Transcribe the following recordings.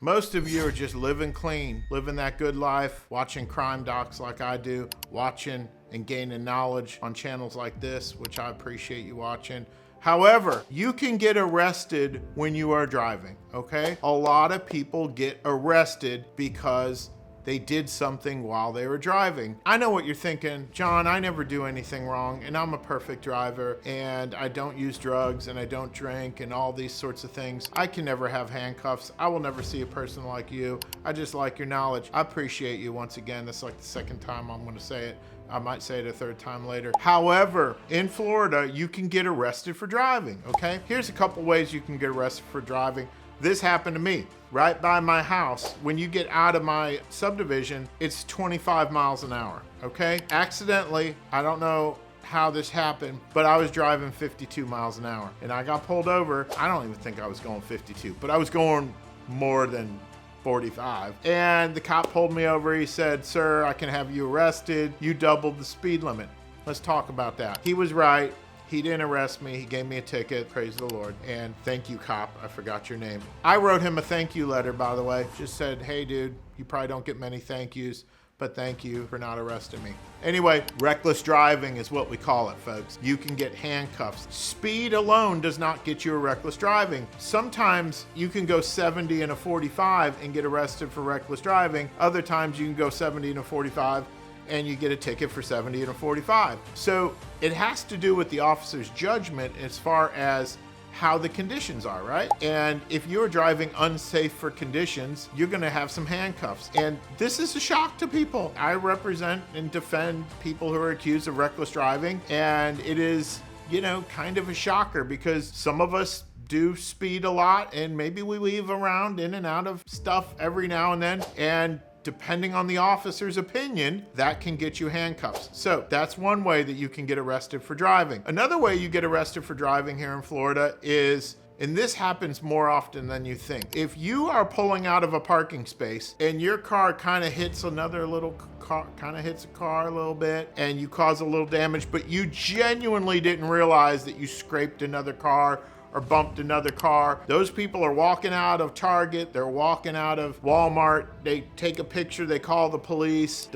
Most of you are just living clean, living that good life, watching crime docs like I do, watching and gaining knowledge on channels like this, which I appreciate you watching. However, you can get arrested when you are driving, okay? A lot of people get arrested because they did something while they were driving. I know what you're thinking, John, I never do anything wrong and I'm a perfect driver and I don't use drugs and I don't drink and all these sorts of things. I can never have handcuffs. I will never see a person like you. I just like your knowledge. I appreciate you once again. That's like the second time I'm gonna say it. I might say it a third time later. However, in Florida, you can get arrested for driving, okay? Here's a couple ways you can get arrested for driving. This happened to me right by my house. When you get out of my subdivision, it's 25 miles an hour, okay? Accidentally, I don't know how this happened, but I was driving 52 miles an hour and I got pulled over. I don't even think I was going 52, but I was going more than 45. And the cop pulled me over. He said, "Sir, I can have you arrested. You doubled the speed limit." Let's talk about that. He was right. He didn't arrest me. He gave me a ticket. Praise the Lord. And thank you, cop. I forgot your name. I wrote him a thank you letter, by the way. Just said, "Hey, dude, you probably don't get many thank yous, but thank you for not arresting me." Anyway, reckless driving is what we call it, folks. You can get handcuffs. Speed alone does not get you a reckless driving. Sometimes you can go 70 in a 45 and get arrested for reckless driving. Other times you can go 70 in a 45 and you get a ticket for 70 in a 45. So it has to do with the officer's judgment as far as how the conditions are, right? And if you're driving unsafe for conditions, you're gonna have some handcuffs. And this is a shock to people. I represent and defend people who are accused of reckless driving. And it is, you know, kind of a shocker because some of us do speed a lot and maybe we weave around in and out of stuff every now and then. And depending on the officer's opinion, that can get you handcuffs. So that's one way that you can get arrested for driving. Another way you get arrested for driving here in Florida is, and this happens more often than you think. If you are pulling out of a parking space and your car kind of hits another little car, kind of hits a car a little bit and you cause a little damage, but you genuinely didn't realize that you scraped another car or bumped another car. Those people are walking out of Target, they're walking out of Walmart, they take a picture, they call the police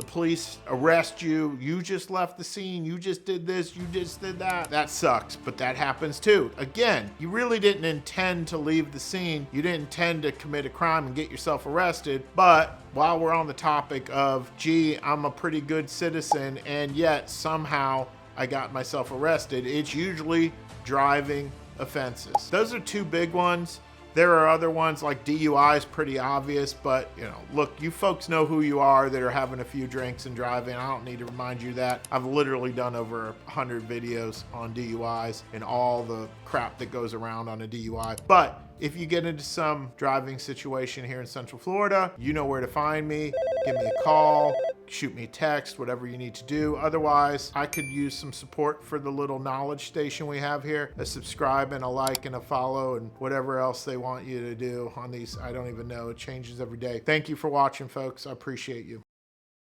arrest you, you just left the scene, you just did this, you just did that. That sucks, but that happens too. Again, you really didn't intend to leave the scene, you didn't intend to commit a crime and get yourself arrested, but while we're on the topic of, gee, I'm a pretty good citizen and yet somehow I got myself arrested, it's usually driving offenses. Those are two big ones. There are other ones like DUI is pretty obvious, but you know, look, you folks know who you are that are having a few drinks and driving. I don't need to remind you that. I've literally done over 100 videos on DUIs and all the crap that goes around on a DUI. But if you get into some driving situation here in Central Florida, you know where to find me. Give me a call, shoot me a text, whatever you need to do. Otherwise, I could use some support for the little knowledge station we have here. A subscribe and a like and a follow and whatever else they want you to do on these. I don't even know. It changes every day. Thank you for watching, folks. I appreciate you.